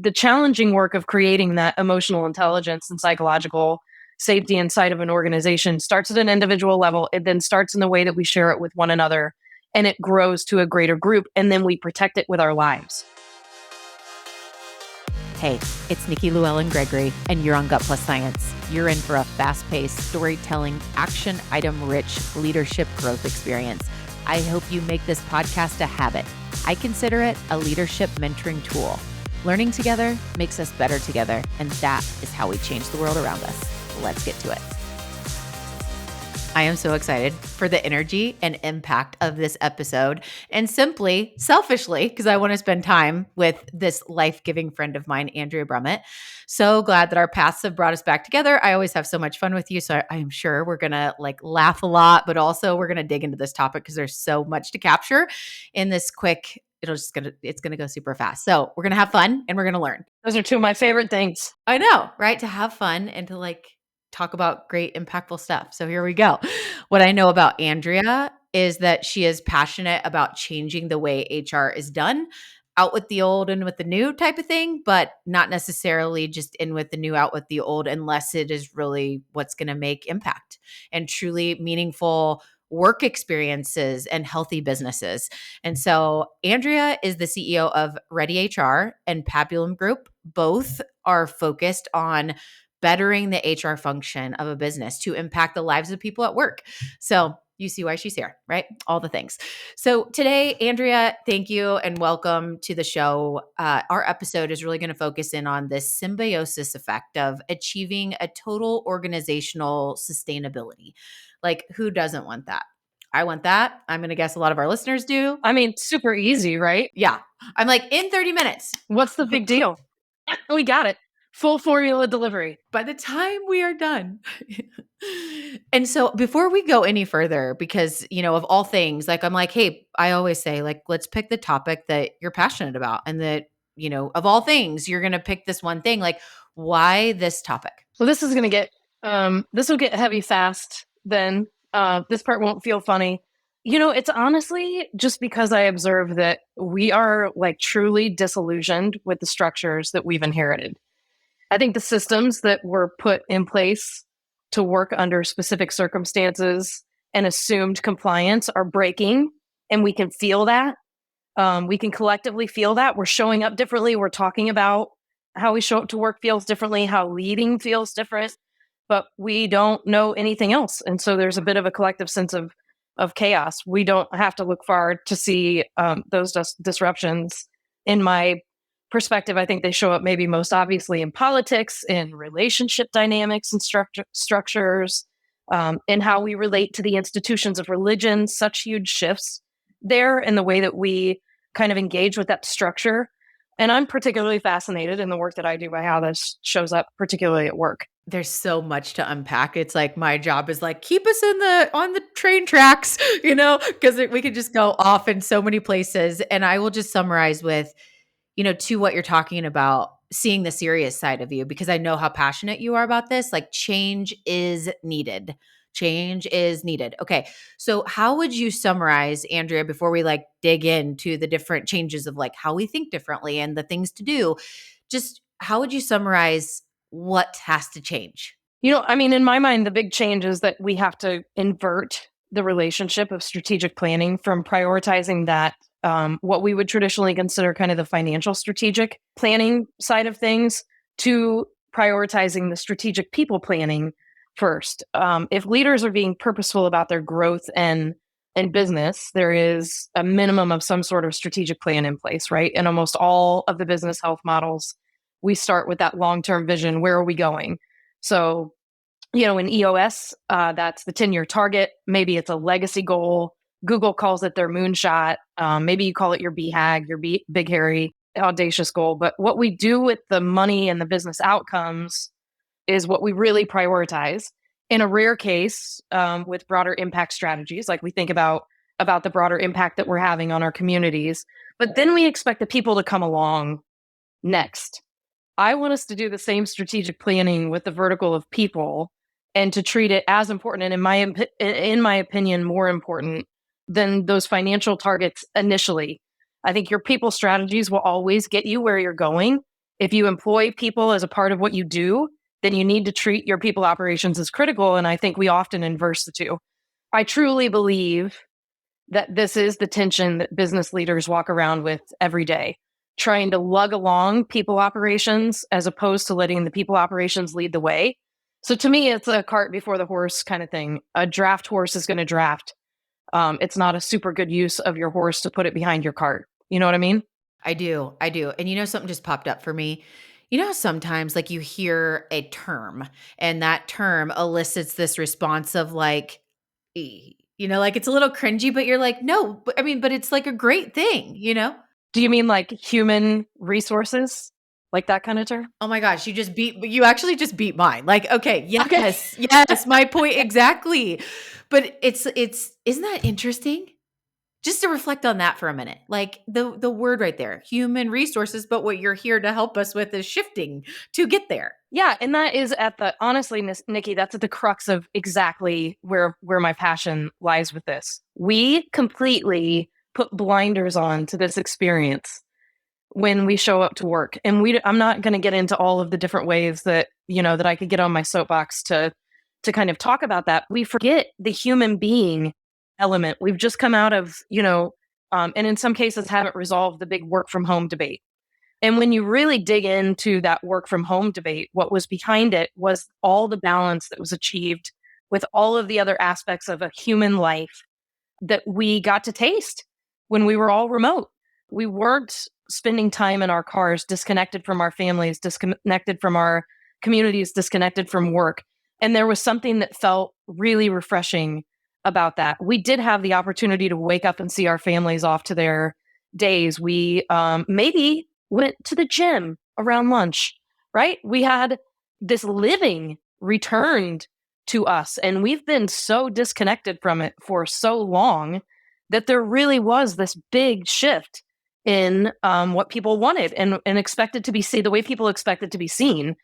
The challenging work of creating that emotional intelligence and psychological safety inside of an organization starts at an individual level. It then starts in the way that we share it with one another, and it grows to a greater group, and then we protect it with our lives. Hey, it's Nikki Lewallen Gregory, and you're on Gut+Science. You're in for a fast-paced, storytelling, action item-rich leadership growth experience. I hope you make this podcast a habit. I consider it a leadership mentoring tool. Learning together makes us better together, and that is how we change the world around us. Let's get to it. I am so excited for the energy and impact of this episode, and simply, selfishly, because I want to spend time with this life-giving friend of mine, Andrea Brummett. So glad that our paths have brought us back together. I always have so much fun with you, so I am sure we're going to laugh a lot, but also we're going to dig into this topic because there's so much to capture in this quick. It's going to go super fast. So we're going to have fun and we're going to learn. Those are two of my favorite things. I know, right? To have fun and to talk about great, impactful stuff. So here we go. What I know about Andrea is that she is passionate about changing the way HR is done, out with the old and with the new type of thing, but not necessarily just in with the new, out with the old, unless it is really what's going to make impact and truly meaningful work experiences and healthy businesses. And so Andrea is the CEO of reddeHR and Pabulum Group. Both are focused on bettering the HR function of a business to impact the lives of people at work. So you see why she's here, right? All the things. So today, Andrea, thank you and welcome to the show. Our episode is really going to focus in on this symbiosis effect of achieving a total organizational sustainability. Who doesn't want that? I want that. I'm going to guess a lot of our listeners do. I mean, super easy, right? Yeah. I'm in 30 minutes. What's the big deal? We got it. Full formula delivery. By the time we are done. And so before we go any further, because, of all things, hey, I always say, let's pick the topic that you're passionate about, and that, of all things, you're going to pick this one thing. Why this topic? Well, this is going to get, this will get heavy fast. Then this part won't feel funny. It's honestly just because I observe that we are truly disillusioned with the structures that we've inherited. I think the systems that were put in place to work under specific circumstances and assumed compliance are breaking, and we can feel that. We can collectively feel that. We're showing up differently. We're talking about how we show up to work feels differently, how leading feels different, but we don't know anything else. And so there's a bit of a collective sense of chaos. We don't have to look far to see those disruptions. In my perspective, I think they show up maybe most obviously in politics, in relationship dynamics and structures, in how we relate to the institutions of religion, such huge shifts there in the way that we kind of engage with that structure. And I'm particularly fascinated in the work that I do by how this shows up, particularly at work. There's so much to unpack. It's my job is keep us on the train tracks, because we could just go off in so many places. And I will just summarize with, to what you're talking about, seeing the serious side of you, because I know how passionate you are about this. Change is needed. Change is needed. Okay. So how would you summarize, Andrea, before we dig into the different changes of how we think differently and the things to do, just how would you summarize what has to change? In my mind, the big change is that we have to invert the relationship of strategic planning from prioritizing that what we would traditionally consider kind of the financial strategic planning side of things to prioritizing the strategic people planning first. If leaders are being purposeful about their growth and business, there is a minimum of some sort of strategic plan in place, right? In almost all of the business health models, we start with that long-term vision. Where are we going? So, in EOS, that's the 10-year target. Maybe it's a legacy goal. Google calls it their moonshot. Maybe you call it your BHAG, your big, hairy, audacious goal. But what we do with the money and the business outcomes is what we really prioritize. In a rare case, with broader impact strategies, we think about the broader impact that we're having on our communities. But then we expect the people to come along next. I want us to do the same strategic planning with the vertical of people, and to treat it as important, and in my opinion, more important than those financial targets initially. I think your people strategies will always get you where you're going, If you employ people as a part of what you do, then you need to treat your people operations as critical. And I think we often inverse the two. I truly believe that this is the tension that business leaders walk around with every day, trying to lug along people operations as opposed to letting the people operations lead the way. So to me, it's a cart before the horse kind of thing. A draft horse is going to draft. It's not a super good use of your horse to put it behind your cart. You know what I mean? I do. I do. And something just popped up for me. How sometimes like you hear a term and that term elicits this response of like, like it's a little cringy, but you're like, no, but it's like a great thing. Do you mean like human resources? Like that kind of term? Oh my gosh, you actually just beat mine. Like, okay, Okay. yes, my point exactly. But isn't that interesting? Just to reflect on that for a minute. Like the word right there, human resources, but what you're here to help us with is shifting to get there. Yeah, and that is honestly, Nikki, that's at the crux of exactly where my passion lies with this. We completely put blinders on to this experience when we show up to work. And I'm not going to get into all of the different ways that, that I could get on my soapbox to kind of talk about that. We forget the human being element. We've just come out of, and in some cases haven't resolved the big work from home debate. And when you really dig into that work from home debate, what was behind it was all the balance that was achieved with all of the other aspects of a human life that we got to taste when we were all remote. We weren't spending time in our cars, disconnected from our families, disconnected from our communities, disconnected from work. And there was something that felt really refreshing about that. We did have the opportunity to wake up and see our families off to their days. We maybe went to the gym around lunch, right? We had this living returned to us, and we've been so disconnected from it for so long that there really was this big shift in what people wanted and expected to be seen, the way people expected to be seen,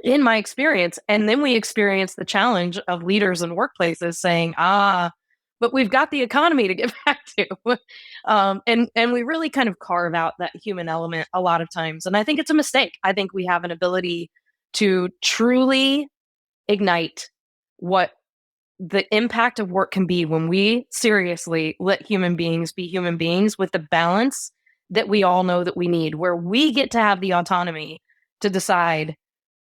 in my experience. And then we experienced the challenge of leaders and workplaces saying, but we've got the economy to get back to. And we really kind of carve out that human element a lot of times. And I think it's a mistake. I think we have an ability to truly ignite what the impact of work can be when we seriously let human beings be human beings with the balance that we all know that we need, where we get to have the autonomy to decide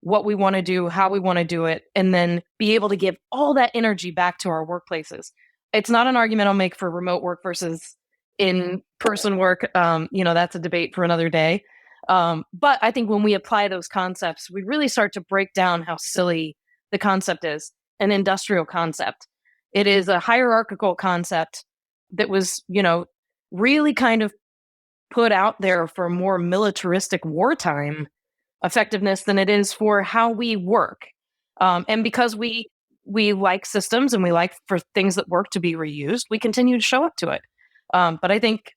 what we want to do, how we want to do it, and then be able to give all that energy back to our workplaces. It's not an argument I'll make for remote work versus in-person work. That's a debate for another day. But I think when we apply those concepts, we really start to break down how silly the concept is, an industrial concept. It is a hierarchical concept that was, really kind of put out there for more militaristic wartime effectiveness than it is for how we work. And because we like systems and we like for things that work to be reused, we continue to show up to it. But I think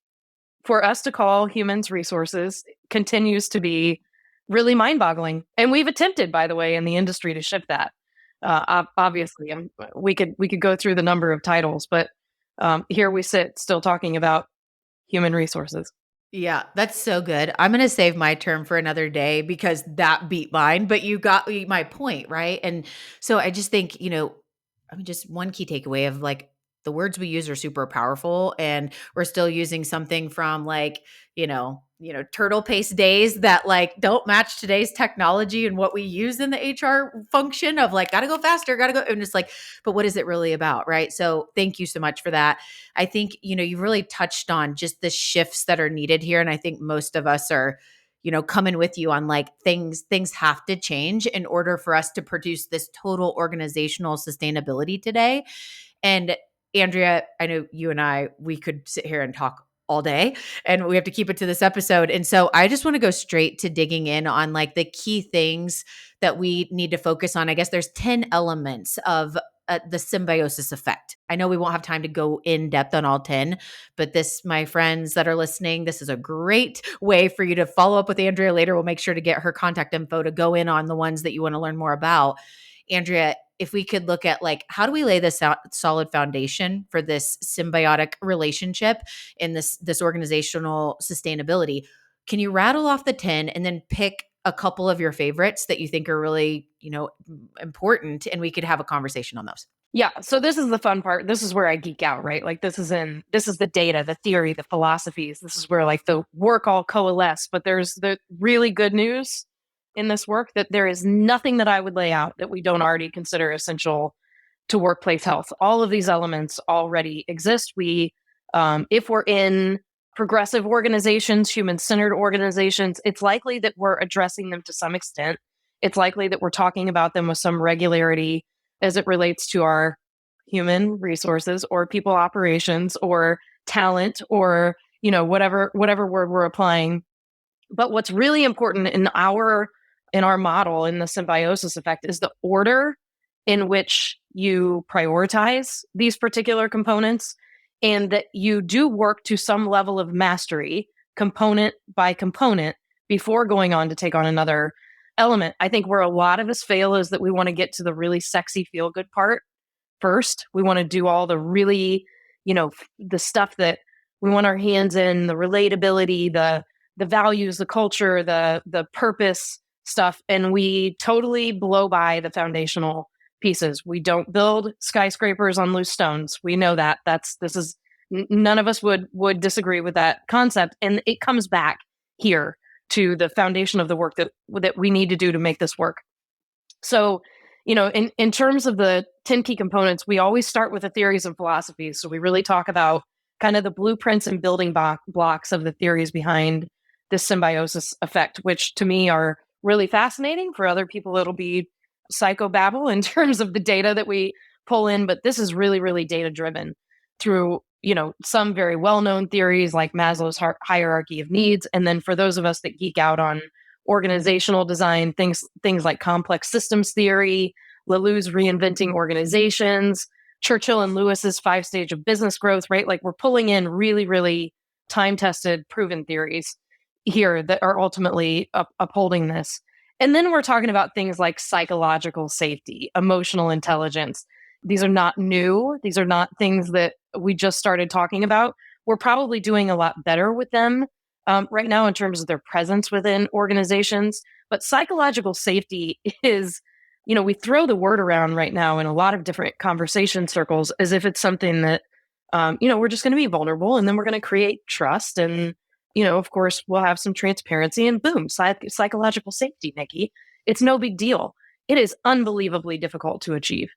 for us to call humans resources continues to be really mind-boggling. And we've attempted, by the way, in the industry to shift that. Obviously, we could go through the number of titles, but here we sit still talking about human resources. Yeah, that's so good. I'm going to save my term for another day because that beat mine, but you got my point, right? And so I just think, just one key takeaway of like the words we use are super powerful, and we're still using something from like, turtle paste days that like don't match today's technology and what we use in the HR function of like, gotta go faster, gotta go. And it's like, but what is it really about? Right. So thank you so much for that. I think, you've really touched on just the shifts that are needed here. And I think most of us are, coming with you on like things have to change in order for us to produce this total organizational sustainability today. And Andrea, I know you and we could sit here and talk all day, and we have to keep it to this episode. And so I just want to go straight to digging in on like the key things that we need to focus on. I guess there's 10 elements of the symbiosis effect. I know we won't have time to go in depth on all 10, but this, my friends that are listening, this is a great way for you to follow up with Andrea later. We'll make sure to get her contact info to go in on the ones that you want to learn more about. Andrea, if we could look at like, how do we lay this solid foundation for this symbiotic relationship in this organizational sustainability? Can you rattle off the 10 and then pick a couple of your favorites that you think are really, important, and we could have a conversation on those. Yeah. So this is the fun part. This is where I geek out, right? Like this is the data, the theory, the philosophies. This is where like the work all coalesce. But there's the really good news in this work that there is nothing that I would lay out that we don't already consider essential to workplace health. All of these elements already exist. If we're in progressive organizations, human-centered organizations, it's likely that we're addressing them to some extent. It's likely that we're talking about them with some regularity as it relates to our human resources or people operations or talent or, whatever word we're applying. But what's really important in our model, in the symbiosis effect, is the order in which you prioritize these particular components, and that you do work to some level of mastery, component by component, before going on to take on another element. I think where a lot of us fail is that we want to get to the really sexy feel good part first. We want to do all the really, the stuff that we want our hands in, the relatability, the values, the culture, the purpose stuff, and we totally blow by the foundational pieces. We don't build skyscrapers on loose stones. We know that. None of us would disagree with that concept, and it comes back here to the foundation of the work that we need to do to make this work. So, in terms of the 10 key components, we always start with the theories and philosophies. So we really talk about kind of the blueprints and building blocks of the theories behind this symbiosis effect, which to me are really fascinating. For other people, it'll be psychobabble in terms of the data that we pull in, but this is really, really data driven through, some very well-known theories like Maslow's hierarchy of needs. And then for those of us that geek out on organizational design, things like complex systems theory, Laloux's reinventing organizations, Churchill and Lewis's 5-stage of business growth, right? Like we're pulling in really, really time-tested, proven theories here that are ultimately upholding this. And then we're talking about things like psychological safety, emotional intelligence. These are not new. These are not things that we just started talking about. We're probably doing a lot better with them right now in terms of their presence within organizations. But psychological safety is, we throw the word around right now in a lot of different conversation circles as if it's something that, we're just going to be vulnerable and then we're going to create trust. And, of course, we'll have some transparency and boom, psychological safety, Nikki. It's no big deal. It is unbelievably difficult to achieve.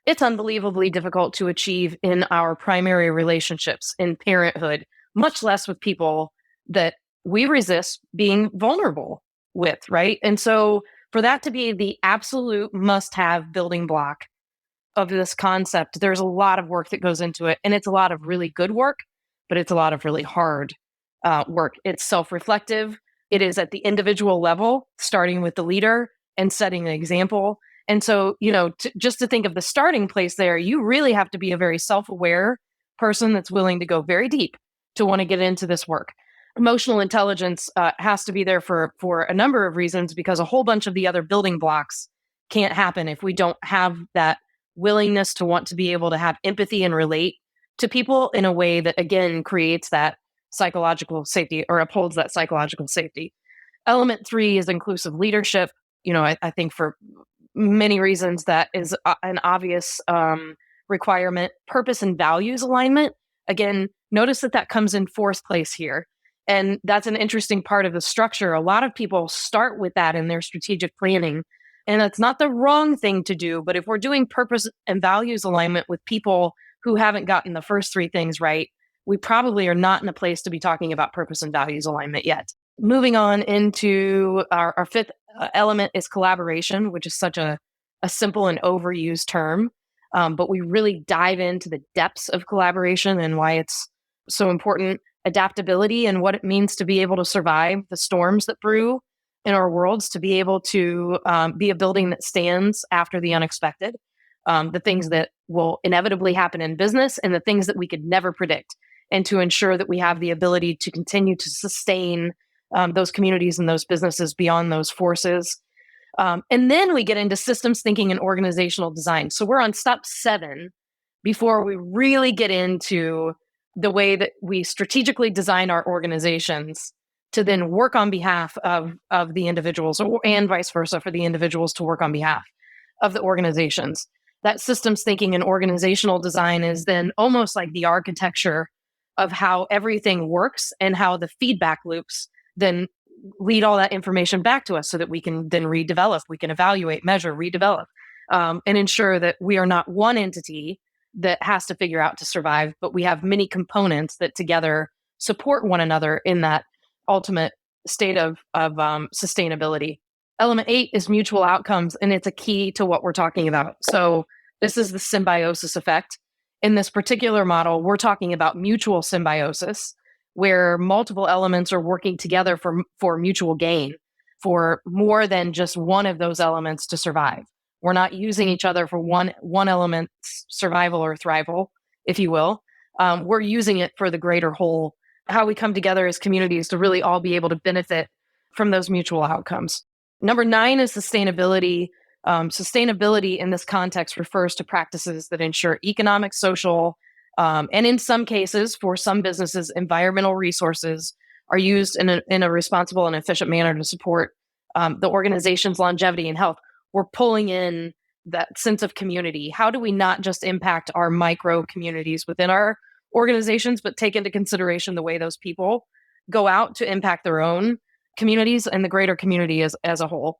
It's unbelievably difficult to achieve in our primary relationships, in parenthood, much less with people that we resist being vulnerable with, right? And so for that to be the absolute must-have building block of this concept, there's a lot of work that goes into it. And it's a lot of really good work, but it's a lot of really hard work. It's self-reflective. It is at the individual level, starting with the leader and setting an example. And so, just to think of the starting place there, you really have to be a very self-aware person that's willing to go very deep to want to get into this work. Emotional intelligence has to be there for a number of reasons, because a whole bunch of the other building blocks can't happen if we don't have that willingness to want to be able to have empathy and relate to people in a way that, again, creates that psychological safety or upholds that psychological safety. Element 3 is inclusive leadership. I think for many reasons that is an obvious requirement. Purpose and values alignment. Again, notice that comes in 4th place here. And that's an interesting part of the structure. A lot of people start with that in their strategic planning. And that's not the wrong thing to do. But if we're doing purpose and values alignment with people who haven't gotten the first 3 things right, we probably are not in a place to be talking about purpose and values alignment yet. Moving on into our 5th element is collaboration, which is such a simple and overused term. But we really dive into the depths of collaboration and why it's so important. Adaptability and what it means to be able to survive the storms that brew in our worlds, to be able to be a building that stands after the unexpected, the things that will inevitably happen in business and the things that we could never predict, and to ensure that we have the ability to continue to sustain those communities and those businesses beyond those forces. And then we get into systems thinking and organizational design. So we're on step 7 before we really get into the way that we strategically design our organizations to then work on behalf of the individuals, and vice versa for the individuals to work on behalf of the organizations. That systems thinking and organizational design is then almost like the architecture of how everything works and how the feedback loops then lead all that information back to us so that we can then redevelop, we can evaluate, measure, redevelop, and ensure that we are not one entity that has to figure out to survive, but we have many components that together support one another in that ultimate state of sustainability. Element 8 is mutual outcomes, and it's a key to what we're talking about. So this is the symbiosis effect. In this particular model, we're talking about mutual symbiosis, where multiple elements are working together for mutual gain, for more than just one of those elements to survive. We're not using each other for one element's survival or thrival, if you will. We're using it for the greater whole, how we come together as communities to really all be able to benefit from those mutual outcomes. Number 9 is sustainability. Sustainability in this context refers to practices that ensure economic, social, and in some cases, for some businesses, environmental resources are used in a responsible and efficient manner to support the organization's longevity and health. We're pulling in that sense of community. How do we not just impact our micro communities within our organizations, but take into consideration the way those people go out to impact their own communities and the greater community as a whole,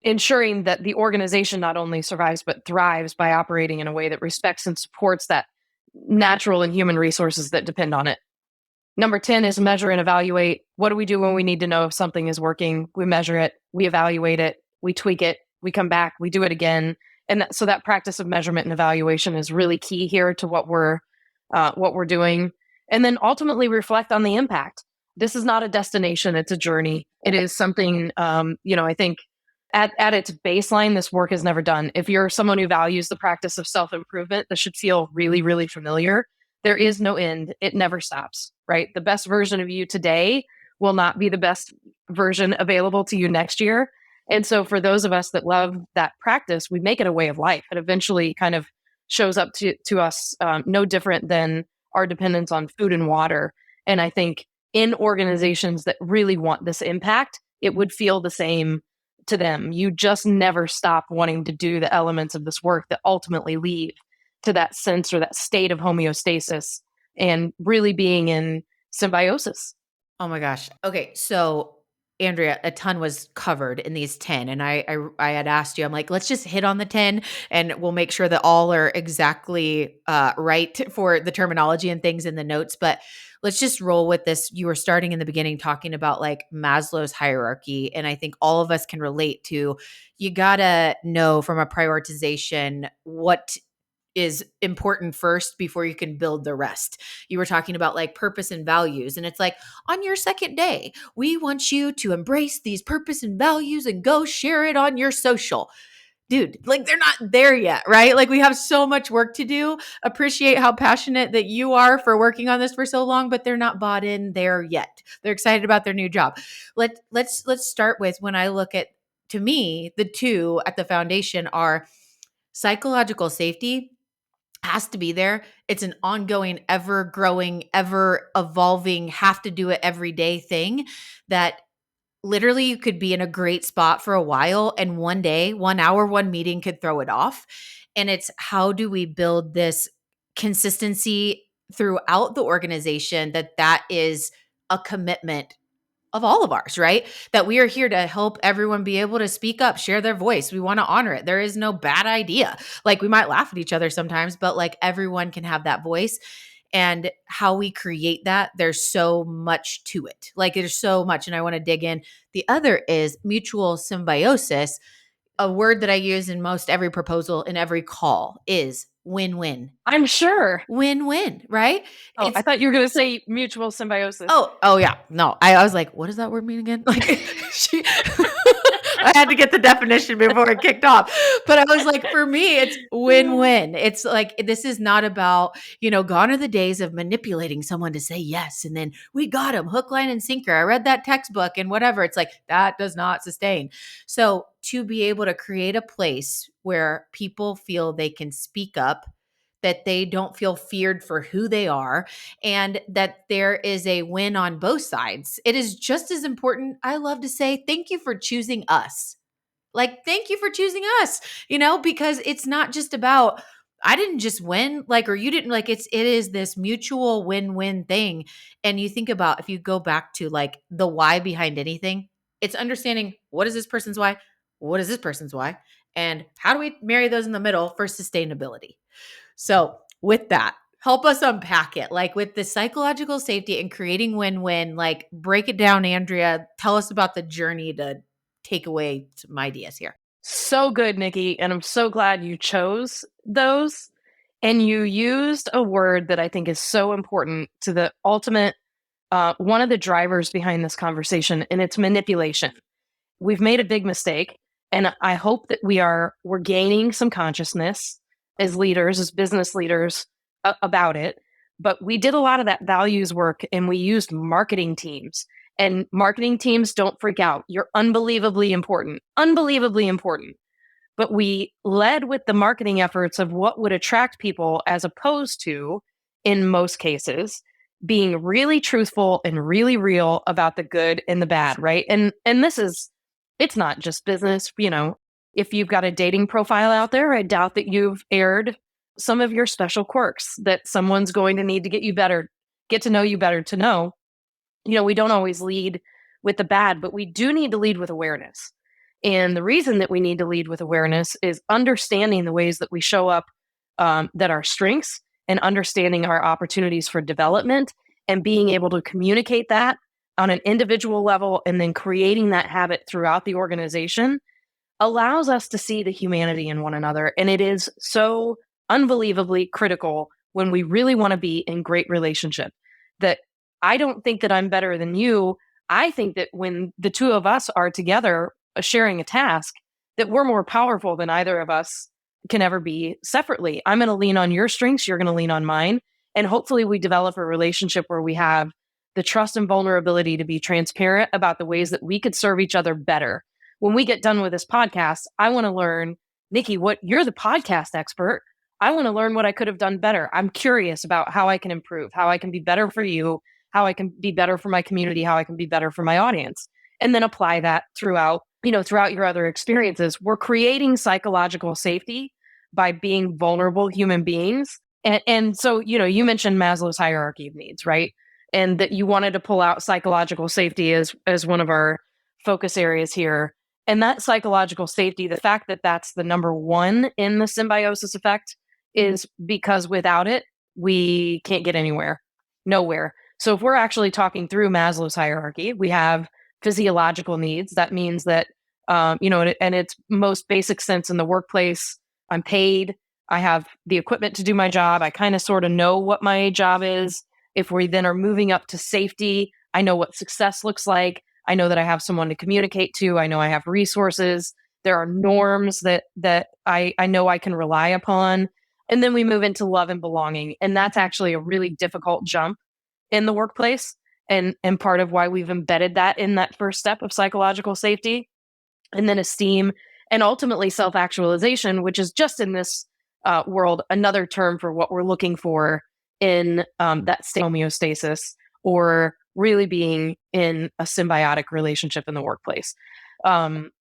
ensuring that the organization not only survives but thrives by operating in a way that respects and supports that natural and human resources that depend on it. Number 10 is measure and evaluate. What do we do when we need to know if something is working? We measure it, we evaluate it, we tweak it, we come back, we do it again. And so that practice of measurement and evaluation is really key here to what we're doing. And then ultimately reflect on the impact. This is not a destination, it's a journey. It is something, I think at its baseline, this work is never done. If you're someone who values the practice of self-improvement, this should feel really, really familiar. There is no end. It never stops, right? The best version of you today will not be the best version available to you next year. And so for those of us that love that practice, we make it a way of life. It eventually kind of shows up to us no different than our dependence on food and water. And I think in organizations that really want this impact, it would feel the same to them. You just never stop wanting to do the elements of this work that ultimately lead to that sense or that state of homeostasis and really being in symbiosis. Oh my gosh. Okay. So Andrea, a ton was covered in these 10. And I had asked you, I'm like, let's just hit on the 10 and we'll make sure that all are exactly right for the terminology and things in the notes. But let's just roll with this. You were starting in the beginning talking about like Maslow's hierarchy. And I think all of us can relate to, you got to know from a prioritization what is important first before you can build the rest. You were talking about like purpose and values. And it's like on your second day, we want you to embrace these purpose and values and go share it on your social. Dude, like they're not there yet, right? Like we have so much work to do. Appreciate how passionate that you are for working on this for so long, but they're not bought in there yet. They're excited about their new job. Let's start with, when I look at, to me, the two at the foundation are psychological safety has to be there. It's an ongoing, ever growing, ever evolving, have to do it every day thing that literally you could be in a great spot for a while and one day, 1 hour, one meeting could throw it off. And it's how do we build this consistency throughout the organization that is a commitment of all of ours, right? That we are here to help everyone be able to speak up, share their voice. We want to honor it. There is no bad idea. Like we might laugh at each other sometimes, but like everyone can have that voice. And how we create that, there's so much to it. Like there's so much. And I want to dig in. The other is mutual symbiosis. A word that I use in most every proposal, in every call, is win-win. I'm sure. Win-win, right? Oh, I thought you were going to say mutual symbiosis. Oh yeah. No, I was like, what does that word mean again? Like I had to get the definition before it kicked off. But I was like, for me, it's win-win. It's like, this is not about, gone are the days of manipulating someone to say yes. And then we got them hook, line, and sinker. I read that textbook and whatever. It's like, that does not sustain. So to be able to create a place where people feel they can speak up, that they don't feel feared for who they are, and that there is a win on both sides. It is just as important. I love to say, thank you for choosing us. Like, thank you for choosing us, because it's not just about, I didn't just win, like, or you didn't, like, it is this mutual win-win thing. And you think about, if you go back to like the why behind anything, it's understanding, what is this person's why? What is this person's why? And how do we marry those in the middle for sustainability? So with that, help us unpack it. Like, with the psychological safety and creating win-win, like, break it down, Andrea. Tell us about the journey to take away some ideas here. So good, Nikki. And I'm so glad you chose those. And you used a word that I think is so important to the ultimate, one of the drivers behind this conversation, and it's manipulation. We've made a big mistake. And I hope that we're gaining some consciousness as leaders, as business leaders about it. But we did a lot of that values work and we used marketing teams. And marketing teams, don't freak out. You're unbelievably important, unbelievably important. But we led with the marketing efforts of what would attract people, as opposed to, in most cases, being really truthful and really real about the good and the bad, right? And it's not just business. If you've got a dating profile out there, I doubt that you've aired some of your special quirks that someone's going to need to get to know you better to know. We don't always lead with the bad, but we do need to lead with awareness. And the reason that we need to lead with awareness is understanding the ways that we show up, that are strengths, and understanding our opportunities for development, and being able to communicate that on an individual level, and then creating that habit throughout the organization allows us to see the humanity in one another. And it is so unbelievably critical when we really want to be in great relationship. That I don't think that I'm better than you. I think that when the two of us are together sharing a task, that we're more powerful than either of us can ever be separately. I'm going to lean on your strengths, you're going to lean on mine. And hopefully we develop a relationship where we have the trust and vulnerability to be transparent about the ways that we could serve each other better. When we get done with this podcast, I want to learn, Nikki, you're the podcast expert. I want to learn what I could have done better. I'm curious about how I can improve, how I can be better for you, how I can be better for my community, how I can be better for my audience, and then apply that throughout your other experiences. We're creating psychological safety by being vulnerable human beings. And so, you mentioned Maslow's hierarchy of needs, right? And that you wanted to pull out psychological safety as one of our focus areas here. And that psychological safety, the fact that that's the number one in the symbiosis effect, is because without it, we can't get nowhere. So if we're actually talking through Maslow's hierarchy, we have physiological needs. That means that, in its most basic sense in the workplace, I'm paid, I have the equipment to do my job, I kind of sort of know what my job is. If we then are moving up to safety, I know what success looks like. I know that I have someone to communicate to. I know I have resources. There are norms that I know I can rely upon. And then we move into love and belonging. And that's actually a really difficult jump in the workplace. And part of why we've embedded that in that first step of psychological safety. And then esteem, and ultimately self-actualization, which is just in this world another term for what we're looking for in that state of homeostasis, or really being in a symbiotic relationship in the workplace. And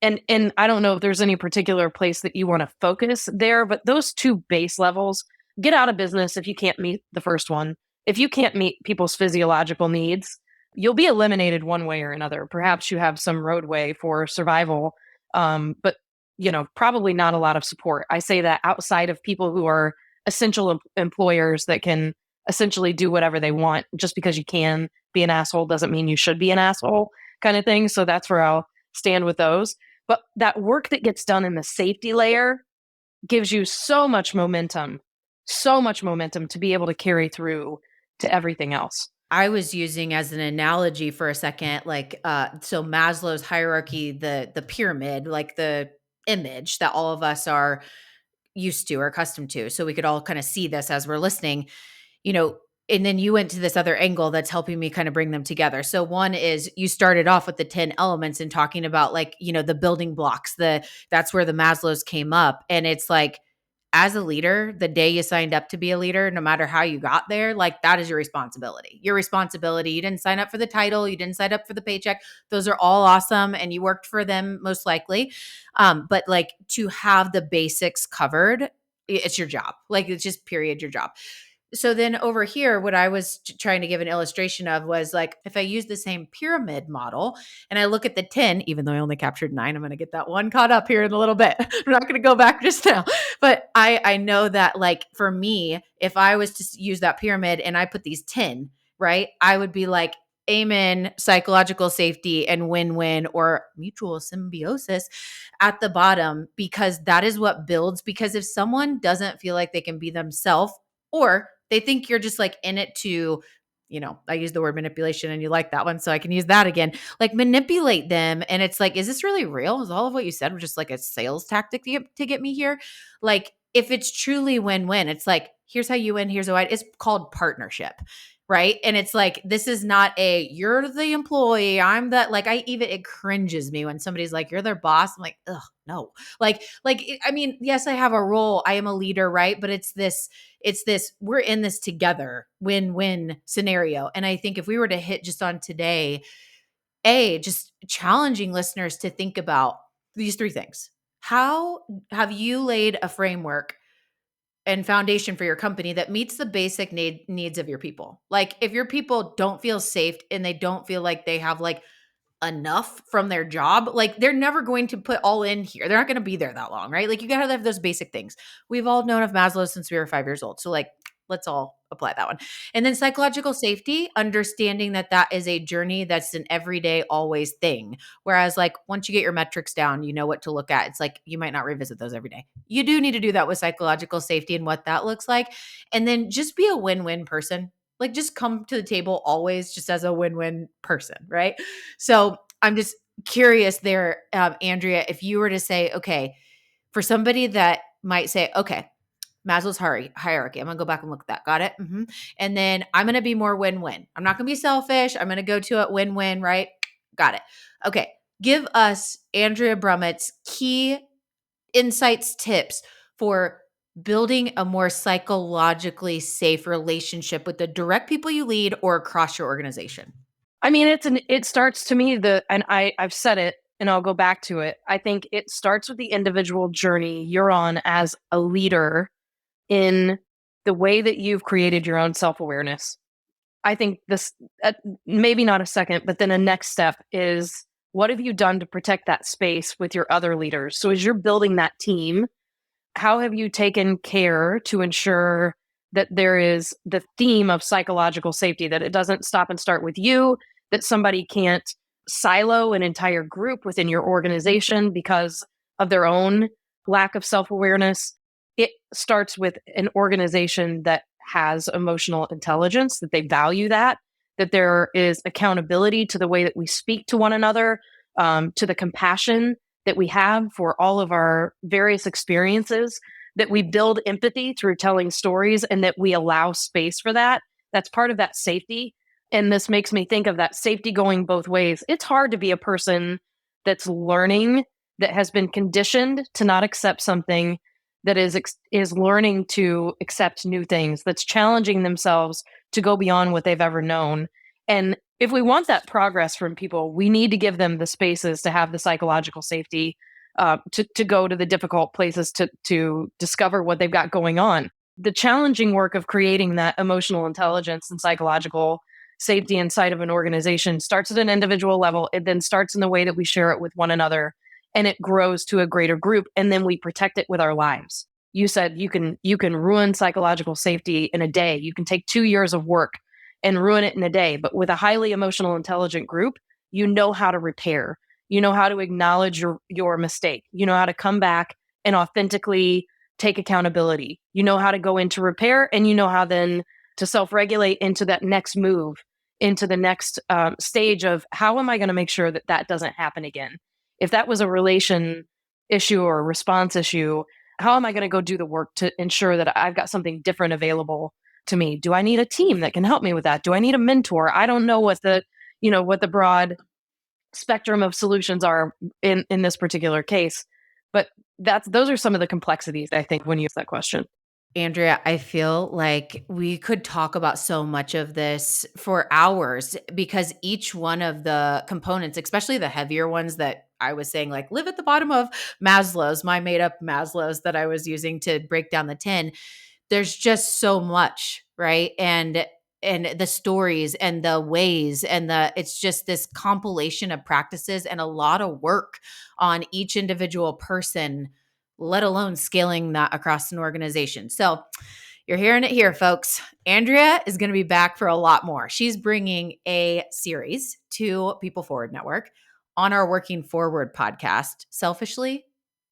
I don't know if there's any particular place that you want to focus there, but those two base levels, get out of business if you can't meet the first one. If you can't meet people's physiological needs, you'll be eliminated one way or another. Perhaps you have some roadway for survival, but probably not a lot of support. I say that outside of people who are essential employers that can essentially do whatever they want. Just because you can be an asshole doesn't mean you should be an asshole, kind of thing. So that's where I'll stand with those. But that work that gets done in the safety layer gives you so much momentum to be able to carry through to everything else. I was using as an analogy for a second, like, so Maslow's hierarchy, the pyramid, like the image that all of us are used to or accustomed to. So we could all kind of see this as we're listening, and then you went to this other angle that's helping me kind of bring them together. So one is, you started off with the 10 elements and talking about, like, the building blocks, that's where the Maslow's came up. And it's like, as a leader, the day you signed up to be a leader, no matter how you got there, like that is your responsibility. Your responsibility. You didn't sign up for the title. You didn't sign up for the paycheck. Those are all awesome. And you worked for them most likely. But like to have the basics covered, it's your job. Like it's just period your job. So then over here, what I was trying to give an illustration of was like, if I use the same pyramid model and I look at the 10, even though I only captured 9, I'm going to get that one caught up here in a little bit. I'm not going to go back just now. But I know that like for me, if I was to use that pyramid and I put these 10, right, I would be like, amen, psychological safety and win-win or mutual symbiosis at the bottom, because that is what builds. Because if someone doesn't feel like they can be themselves, or they think you're just like in it to, I use the word manipulation and you like that one, so I can use that again, like manipulate them. And it's like, is this really real? Is all of what you said just like a sales tactic to get me here? Like, if it's truly win-win, it's like, here's how you win, here's how it's called partnership. Right. And it's like, this is not you're the employee, I'm that, like, it cringes me when somebody's like, you're their boss. I'm like, ugh, no. I mean, yes, I have a role. I am a leader. Right. But it's this, we're in this together, win-win scenario. And I think if we were to hit just on today, just challenging listeners to think about these 3 things. How have you laid a framework and foundation for your company that meets the basic needs of your people? Like if your people don't feel safe and they don't feel like they have like enough from their job, like they're never going to put all in here. They're not going to be there that long, right? Like you got to have those basic things. We've all known of Maslow since we were 5 years old. So like, let's all apply that one. And then psychological safety, understanding that that is a journey that's an everyday, always thing. Whereas like once you get your metrics down, you know what to look at. It's like, you might not revisit those every day. You do need to do that with psychological safety and what that looks like. And then just be a win-win person. Like just come to the table always just as a win-win person, right? So I'm just curious there, Andrea, if you were to say, okay, for somebody that might say, okay, Maslow's hierarchy, I'm going to go back and look at that. Got it? Mm-hmm. And then I'm going to be more win-win. I'm not going to be selfish. I'm going to go to it win-win, right? Got it. Okay. Give us Andrea Brummett's key insights, tips for building a more psychologically safe relationship with the direct people you lead or across your organization. I mean, it starts to me and I've said it and I'll go back to it. I think it starts with the individual journey you're on as a leader in the way that you've created your own self-awareness. I think this, maybe not a second, but then a next step is, what have you done to protect that space with your other leaders? So as you're building that team, how have you taken care to ensure that there is the theme of psychological safety, that it doesn't stop and start with you, that somebody can't silo an entire group within your organization because of their own lack of self-awareness? It starts with an organization that has emotional intelligence, that they value that there is accountability to the way that we speak to one another, to the compassion that we have for all of our various experiences, that we build empathy through telling stories, and that we allow space for that. That's part of that safety. And this makes me think of that safety going both ways. It's hard to be a person that's learning, that has been conditioned to not accept something, that is learning to accept new things, that's challenging themselves to go beyond what they've ever known. And if we want that progress from people, we need to give them the spaces to have the psychological safety, to go to the difficult places to discover what they've got going on. The challenging work of creating that emotional intelligence and psychological safety inside of an organization starts at an individual level. It then starts in the way that we share it with one another, and it grows to a greater group, and then we protect it with our lives. You said you can ruin psychological safety in a day. You can take 2 years of work and ruin it in a day. But with a highly emotional intelligent group, you know how to repair. You know how to acknowledge your mistake. You know how to come back and authentically take accountability. You know how to go into repair, and you know how then to self-regulate into that next move, into the next stage of, how am I going to make sure that that doesn't happen again? If that was a relation issue or a response issue, how am I going to go do the work to ensure that I've got something different available to me? Do I need a team that can help me with that? Do I need a mentor? I don't know what the broad spectrum of solutions are in this particular case, but those are some of the complexities, I think, when you ask that question. Andrea, I feel like we could talk about so much of this for hours because each one of the components, especially the heavier ones that I was saying, like live at the bottom of Maslow's, my made up Maslow's that I was using to break down the 10, there's just so much, right? And the stories and the ways and it's just this compilation of practices and a lot of work on each individual person, let alone scaling that across an organization. So you're hearing it here, folks. Andrea is going to be back for a lot more. She's bringing a series to People Forward Network on our Working Forward podcast. Selfishly,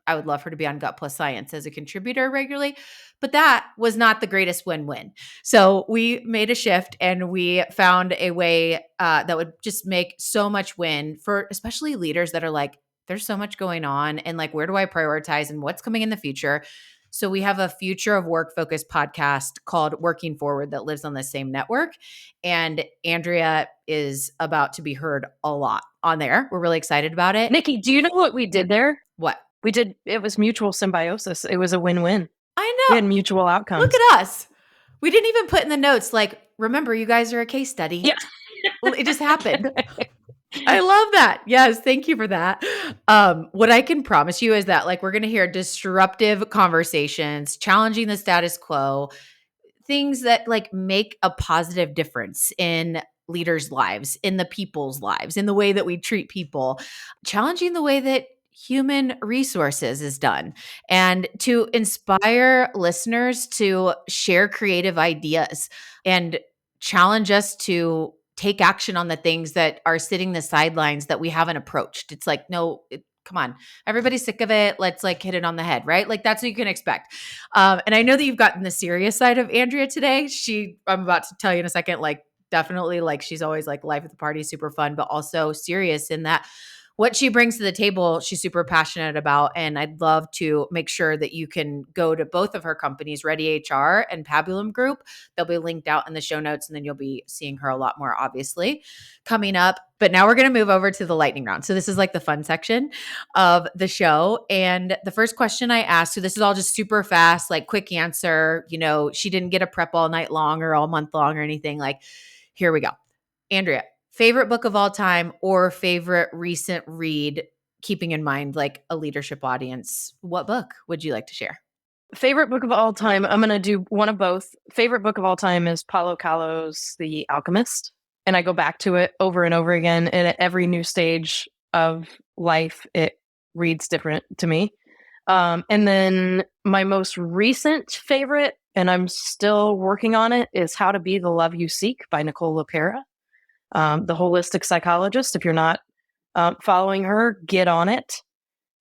I would love her to be on Gut+Science as a contributor regularly, but that was not the greatest win-win. So we made a shift and we found a way that would just make so much win for especially leaders that are like, there's so much going on and like, where do I prioritize and what's coming in the future? So we have a future of work focused podcast called Working Forward that lives on the same network. And Andrea is about to be heard a lot on there. We're really excited about it. Nikki, do you know what we did there? What? It was mutual symbiosis. It was a win-win. I We know. had mutual outcomes. Look at us. We didn't even put in the notes, like, remember, you guys are a case study. Yeah. Well, it just happened. I love that. Yes. Thank you for that. What I can promise you is that like, we're going to hear disruptive conversations, challenging the status quo, things that like make a positive difference in leaders' lives, in the people's lives, in the way that we treat people, challenging the way that human resources is done, and to inspire listeners to share creative ideas and challenge us to take action on the things that are sitting the sidelines that we haven't approached. It's like, no, come on, everybody's sick of it. Let's like hit it on the head, right? Like that's what you can expect. And I know that you've gotten the serious side of Andrea today. I'm about to tell you in a second, like definitely like she's always like life at the party, super fun, but also serious in that what she brings to the table, she's super passionate about. And I'd love to make sure that you can go to both of her companies, reddeHR and Pabulum Group. They'll be linked out in the show notes, and then you'll be seeing her a lot more, obviously, coming up. But now we're going to move over to the lightning round. So this is like the fun section of the show. And the first question I asked, so this is all just super fast, like quick answer. You know, she didn't get a prep all night long or all month long or anything. Like, here we go. Andrea, favorite book of all time or favorite recent read, keeping in mind like a leadership audience, what book would you like to share? Favorite book of all time, I'm going to do one of both. Favorite book of all time is Paulo Coelho's The Alchemist. And I go back to it over and over again. And at every new stage of life, it reads different to me. And then my most recent favorite, and I'm still working on it, is How to Be the Love You Seek by Nicole LePera. The holistic psychologist. If you're not following her, get on it.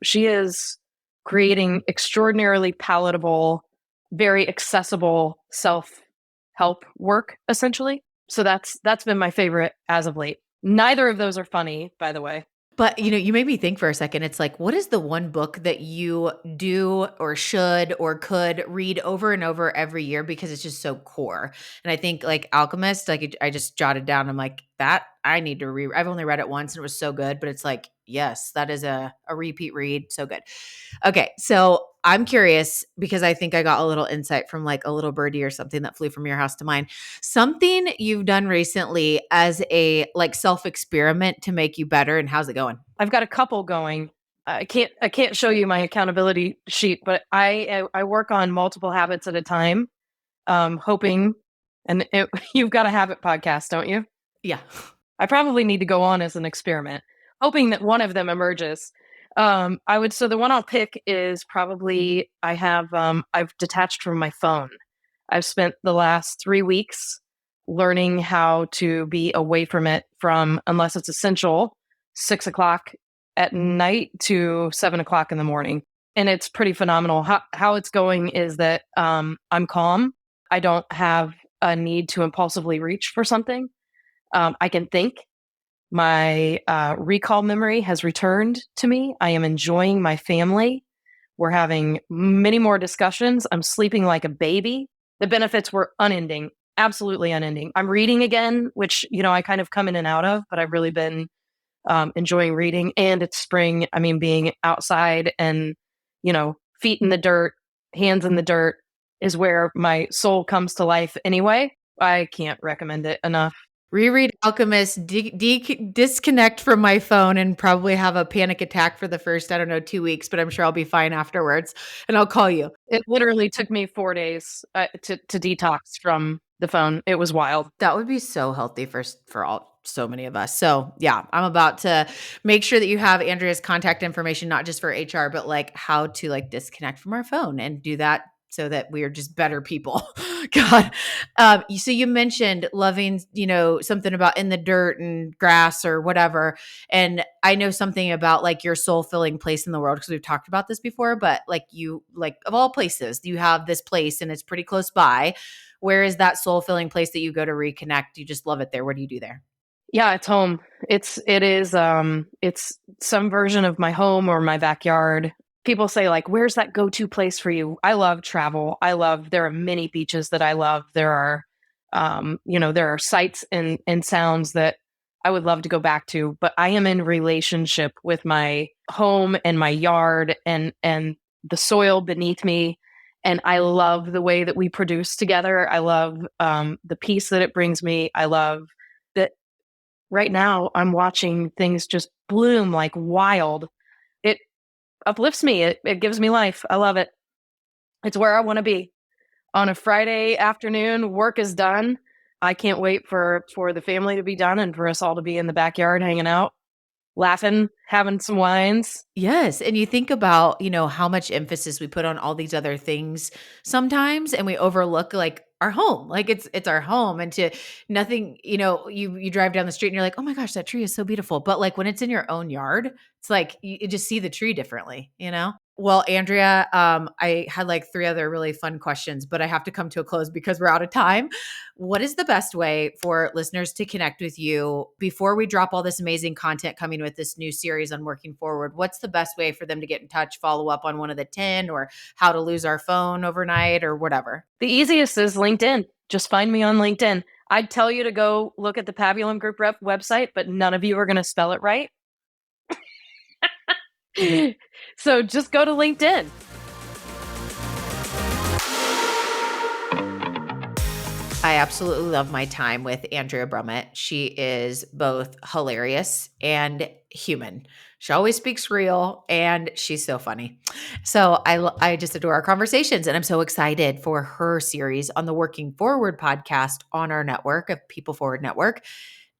She is creating extraordinarily palatable, very accessible self-help work, essentially. So that's been my favorite as of late. Neither of those are funny, by the way. But, you know, you made me think for a second. It's like, what is the one book that you do or should or could read over and over every year because it's just so core? And I think like Alchemist, like I just jotted down. I'm like, that I need to read. I've only read it once and it was so good, but it's like, yes, that is a repeat read. So good. Okay. So I'm curious because I think I got a little insight from like a little birdie or something that flew from your house to mine. Something you've done recently as a like self-experiment to make you better, and how's it going? I've got a couple going. I can't show you my accountability sheet, but I work on multiple habits at a time, hoping, and you've got a habit podcast, don't you? Yeah. I probably need to go on as an experiment, hoping that one of them emerges. So the one I'll pick is probably I've detached from my phone. I've spent the last 3 weeks learning how to be away from it unless it's essential, 6:00 at night to 7:00 in the morning. And it's pretty phenomenal. How it's going is that I'm calm. I don't have a need to impulsively reach for something. I can think. My recall memory has returned to me. I am enjoying my family. We're having many more discussions. I'm sleeping like a baby. The benefits were unending, absolutely unending. I'm reading again, which, I kind of come in and out of, but I've really been enjoying reading. And it's spring. I mean, being outside and, feet in the dirt, hands in the dirt is where my soul comes to life anyway. I can't recommend it enough. Reread Alchemist, disconnect from my phone and probably have a panic attack for the first, I don't know, 2 weeks, but I'm sure I'll be fine afterwards, and I'll call you. It literally took me 4 days to detox from the phone. It was wild. That would be so healthy for so many of us. So yeah, I'm about to make sure that you have Andrea's contact information, not just for HR, but like how to like disconnect from our phone and do that so that we are just better people. God. So you mentioned loving, something about in the dirt and grass or whatever. And I know something about like your soul filling place in the world because we've talked about this before, but like of all places, you have this place and it's pretty close by. Where is that soul filling place that you go to reconnect? You just love it there. What do you do there? Yeah, it's home. It's some version of my home or my backyard. People say like, where's that go-to place for you? I love travel. There are many beaches that I love. There are sights and sounds that I would love to go back to, but I am in relationship with my home and my yard and the soil beneath me. And I love the way that we produce together. I love the peace that it brings me. I love that right now I'm watching things just bloom like wild. It uplifts me. It gives me life. I love it. It's where I want to be. On a Friday afternoon, work is done. I can't wait for the family to be done and for us all to be in the backyard hanging out, laughing, having some wines. Yes, and you think about, how much emphasis we put on all these other things sometimes and we overlook like our home. Like it's our home and to nothing, you drive down the street and you're like, "Oh my gosh, that tree is so beautiful." But like when it's in your own yard, it's like you just see the tree differently. Well, Andrea, I had like 3 other really fun questions, but I have to come to a close because we're out of time. What is the best way for listeners to connect with you before we drop all this amazing content coming with this new series on working forward? What's the best way for them to get in touch, follow up on one of the 10 or how to lose our phone overnight or whatever? The easiest is LinkedIn. Just find me on LinkedIn. I'd tell you to go look at the Pabulum Group website, but none of you are going to spell it right. So just go to LinkedIn. I absolutely love my time with Andrea Brummett. She is both hilarious and human. She always speaks real and she's so funny. So I just adore our conversations and I'm so excited for her series on the Working Forward podcast on our network of People Forward Network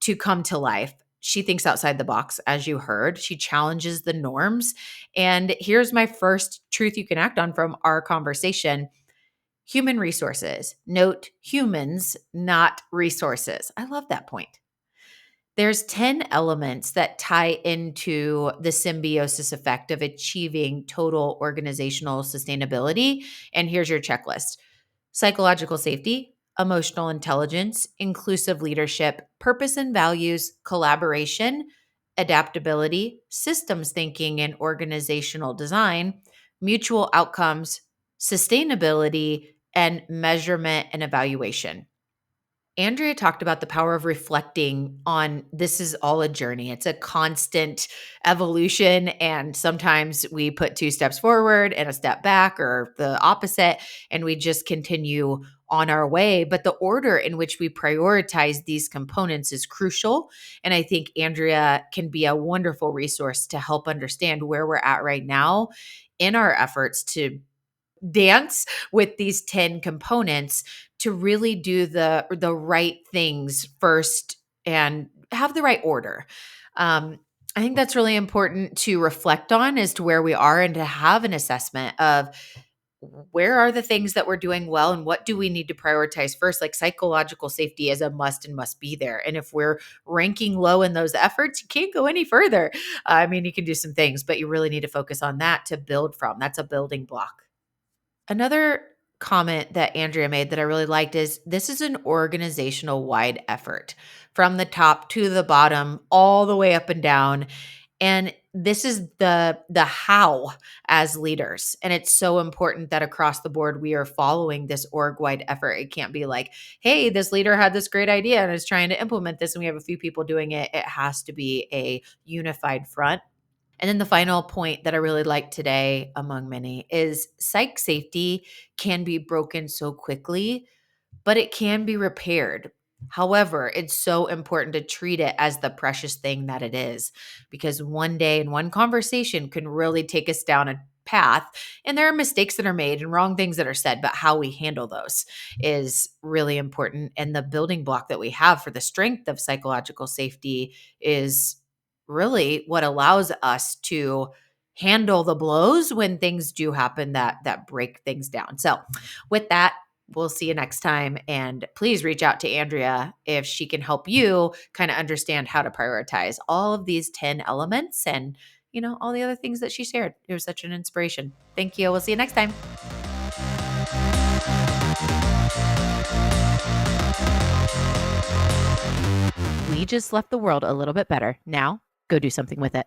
to come to life. She thinks outside the box, as you heard. She challenges the norms. And here's my first truth you can act on from our conversation. Human resources. Note humans, not resources. I love that point. There's 10 elements that tie into the symbiosis effect of achieving total organizational sustainability. And here's your checklist: psychological safety, emotional intelligence, inclusive leadership, purpose and values, collaboration, adaptability, systems thinking and organizational design, mutual outcomes, sustainability, and measurement and evaluation. Andrea talked about the power of reflecting on this is all a journey. It's a constant evolution. And sometimes we put 2 steps forward and a step back or the opposite, and we just continue on our way. But the order in which we prioritize these components is crucial. And I think Andrea can be a wonderful resource to help understand where we're at right now in our efforts to dance with these 10 components to really do the right things first and have the right order. I think that's really important to reflect on as to where we are and to have an assessment of where are the things that we're doing well and what do we need to prioritize first. Like psychological safety is a must and must be there. And if we're ranking low in those efforts, you can't go any further. I mean, you can do some things, but you really need to focus on that to build from. That's a building block. Another comment that Andrea made that I really liked is this is an organizational wide effort from the top to the bottom, all the way up and down. And this is the how as leaders. And it's so important that across the board we are following this org wide effort. It can't be like, hey, this leader had this great idea and is trying to implement this and we have a few people doing it. It has to be a unified front. And then the final point that I really like today, among many, is psych safety can be broken so quickly, but it can be repaired. However, it's so important to treat it as the precious thing that it is, because one day and one conversation can really take us down a path. And there are mistakes that are made and wrong things that are said, but how we handle those is really important. And the building block that we have for the strength of psychological safety is really what allows us to handle the blows when things do happen that break things down. So, with that, we'll see you next time. And please reach out to Andrea if she can help you kind of understand how to prioritize all of these 10 elements and, all the other things that she shared. It was such an inspiration. Thank you. We'll see you next time. We just left the world a little bit better. Now, go do something with it.